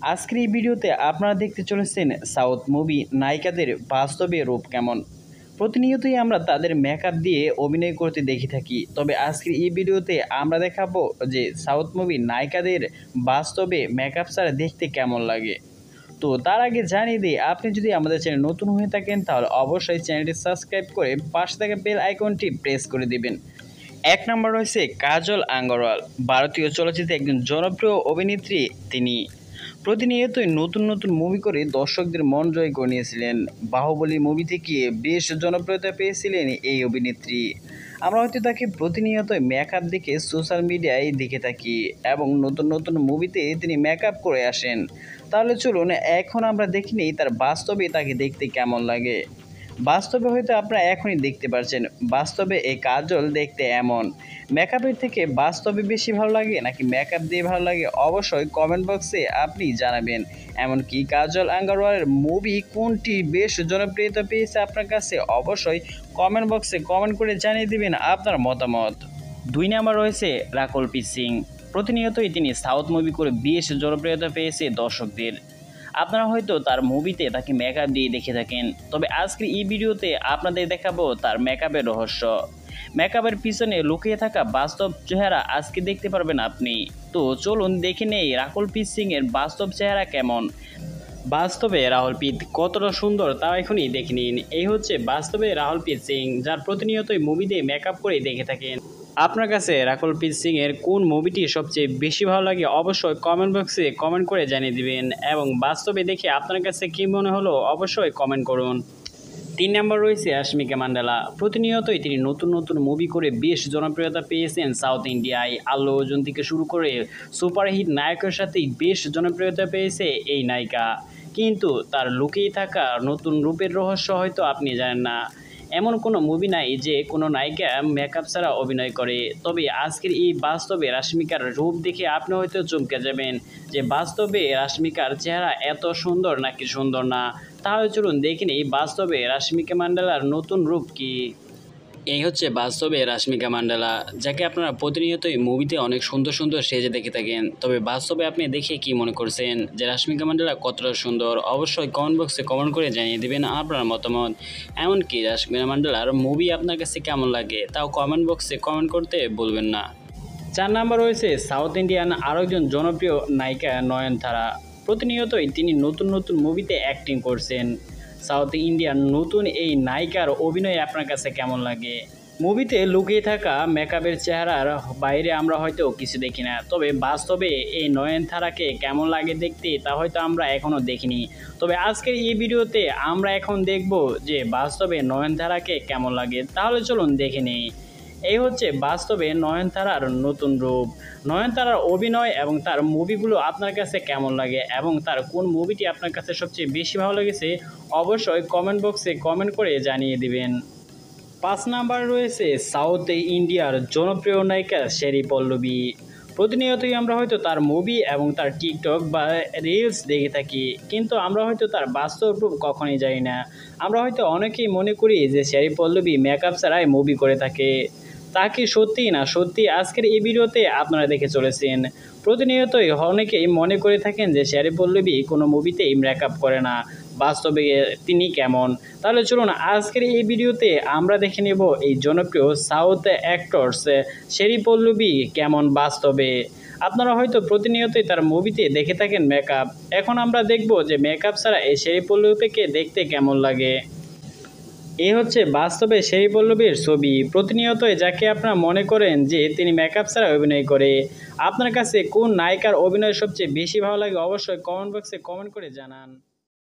আজকের এই ভিডিওতে আপনারা দেখতে চলেছেন সাউথ মুভি নায়িকাদের বাস্তবে রূপ কেমন। প্রতিনিয়তই আমরা তাদের মেকআপ দিয়ে অভিনয় করতে দেখে থাকি, তবে আজকের এই ভিডিওতে আমরা দেখাবো যে সাউথ মুভি নায়িকাদের বাস্তবে মেকআপ ছাড়া দেখতে কেমন লাগে। তো তার আগে জানিয়ে দিই, আপনি যদি আমাদের চ্যানেল নতুন হয়ে থাকেন তাহলে অবশ্যই চ্যানেলটি সাবস্ক্রাইব করে পাশে থাকা বেল আইকনটি প্রেস করে দিবেন। এক নম্বর রয়েছে কাজল আঙ্গরওয়াল। ভারতীয় চলচ্চিত্রে একজন জনপ্রিয় অভিনেত্রী তিনি। প্রতিনিয়তই নতুন নতুন মুভি করে দর্শকদের মন জয় করে নিয়েছিলেন। বাহুবলী মুভি থেকে বেশ জনপ্রিয়তা পেয়েছিলেন এই অভিনেত্রী। আমরা হয়তো তাকে প্রতিনিয়তই মেকআপ দেখে সোশ্যাল মিডিয়ায় দেখে থাকি এবং নতুন নতুন মুভিতে তিনি মেকআপ করে আসেন। তাহলে চলুন এখন আমরা দেখি নিই তার বাস্তবে তাকে দেখতে কেমন লাগে। বাস্তবে হয়তো আপনারা এখনই দেখতে পাচ্ছেন বাস্তবে এই কাজল দেখতে এমন। মেকআপের থেকে বাস্তবে বেশি ভালো লাগে নাকি মেকআপ দিয়ে ভালো লাগে, অবশ্যই কমেন্ট বক্সে আপনি জানাবেন। এমনকি কাজল আঙ্গারওয়ালের মুভি কোনটি বেশ জনপ্রিয়তা পেয়েছে আপনার কাছে, অবশ্যই কমেন্ট বক্সে কমেন্ট করে জানিয়ে দিবেন আপনার মতামত। 2 নাম্বার রয়েছে রাকুলপ্রীত সিং। প্রতিনিয়তই তিনি সাউথ মুভি করে বেশ জনপ্রিয়তা পেয়েছে দর্শকদের। আপনারা হয়তো তার মুভিতে তাকে মেকআপ দিয়ে দেখে থাকেন, তবে আজকের এই ভিডিওতে আপনাদের দেখাবো তার মেকআপের রহস্য। মেকআপের পিছনে লুকিয়ে থাকা বাস্তব চেহারা আজকে দেখতে পারবেন আপনি। তো চলুন দেখে নেই রাকুলপ্রীত সিং এর বাস্তব চেহারা কেমন। বাস্তবে রাহুলপ্রীত কতটা সুন্দর তা এখনই দেখে নিন। এই হচ্ছে বাস্তবে রাহুলপ্রীত সিং, যার প্রতিনিয়তই মুভিতে মেকআপ করে দেখে থাকেন। আপনার কাছে রাকুলপ্রীত সিং এর কোন মুভিটি সবচেয়ে বেশি ভালো লাগে, অবশ্যই কমেন্ট বক্সে কমেন্ট করে জানিয়ে দিবেন এবং বাস্তবে দেখে আপনার কাছে কী মনে হলো অবশ্যই কমেন্ট করুন। 3 নম্বর রয়েছে রাশ্মিকা মান্ডালা। প্রতিনিয়তই তিনি নতুন নতুন মুভি করে বেশ জনপ্রিয়তা পেয়েছেন সাউথ ইন্ডিয়ায়। আল্লু অর্জুন থেকে শুরু করে সুপারহিট নায়কের সাথেই বেশ জনপ্রিয়তা পেয়েছে এই নায়িকা। কিন্তু তার লুকিয়ে থাকা নতুন রূপের রহস্য হয়তো আপনি জানেন না। এমন কোনো মুভি নাই যে কোনো নায়িকা মেকআপ ছাড়া অভিনয় করে। তবে আজকের এই বাস্তবে রাশ্মিকার রূপ দেখে আপনি হয়তো চমকে যাবেন যে বাস্তবে রাশ্মিকার চেহারা এত সুন্দর নাকি সুন্দর না। তাহলে চলুন দেখে নিই বাস্তবে রাশ্মিকা মান্ডালার নতুন রূপ কি। এই হচ্ছে বাস্তবে রাশ্মিকা মান্ডালা, যাকে আপনারা প্রতিনিয়তই মুভিতে অনেক সুন্দর সুন্দর সেজে দেখে থাকেন। তবে বাস্তবে আপনি দেখে কি মনে করছেন যে রাশ্মিকা মান্ডালা কতটা সুন্দর, অবশ্যই কমেন্ট বক্সে কমেন্ট করে জানিয়ে দেবেন আপনার মতামত। এমনকি রাশ্মিকা মান্ডালার মুভি আপনার কাছে কেমন লাগে তাও কমেন্ট বক্সে কমেন্ট করতে ভুলবেন না। 4 নাম্বার রয়েছে সাউথ ইন্ডিয়ান আরও একজন জনপ্রিয় নায়িকা নয়নতারা। প্রতিনিয়তই তিনি নতুন নতুন মুভিতে অ্যাক্টিং করছেন। সাউথ ইন্ডিয়ান নতুন এই নায়িকার অভিনয় আপনার কাছে কেমন লাগে? মুভিতে লুকিয়ে থাকা মেকআপের চেহারার বাইরে আমরা হয়তো কিছু দেখি না, তবে বাস্তবে এই নয়নতারাকে কেমন লাগে দেখতে তা হয়তো আমরা এখনও দেখিনি। তবে আজকের এই ভিডিওতে আমরা এখন দেখব যে বাস্তবে নয়নতারাকে কেমন লাগে। তাহলে চলুন দেখে নিই। এই হচ্ছে বাস্তবে নয়নতারার নতুন রূপ। নয়নতারার অভিনয় এবং তার মুভিগুলো আপনার কাছে কেমন লাগে এবং তার কোন মুভিটি আপনার কাছে সবচেয়ে বেশি ভালো লেগেছে, অবশ্যই কমেন্ট বক্সে কমেন্ট করে জানিয়ে দিবেন। 5 নাম্বার রয়েছে সাউথ ইন্ডিয়ার জনপ্রিয় নায়িকা শেরি পল্লবী। প্রতিনিয়তই আমরা হয়তো তার মুভি এবং তার টিকটক বা রিলস দেখে থাকি, কিন্তু আমরা হয়তো তার বাস্তব রূপ কখনোই জানি না। আমরা হয়তো অনেকেই মনে করি যে শেরি পল্লবী মেকআপ ছাড়াই মুভি করে থাকে। তা কি সত্যি না সত্যি আজকের এই ভিডিওতে আপনারা দেখে চলেছেন। প্রতিনিয়তই অনেকেই মনে করে থাকেন যে শেরি পল্লবী কোনো মুভিতেই মেকআপ করে না, বাস্তবে তিনি কেমন। তাহলে চলুন আজকের এই ভিডিওতে আমরা দেখে নেব এই জনপ্রিয় সাউথ অ্যাক্টরস শেরি পল্লবী কেমন বাস্তবে। আপনারা হয়তো প্রতিনিয়তই তার মুভিতে দেখে থাকেন মেকআপ, এখন আমরা দেখব যে মেকআপ ছাড়া এই শেরি পল্লবীকে দেখতে কেমন লাগে। এই হচ্ছে বাস্তবে শেরি পল্লবীর ছবি। প্রতিনিয়তই যাকে আপনারা মনে করেন যে তিনি মেকআপ ছাড়া অভিনয় করে, আপনার কাছে কোন নায়িকার অভিনয় সবচেয়ে বেশি ভালো লাগে অবশ্যই কমেন্ট বক্সে কমেন্ট করে জানান।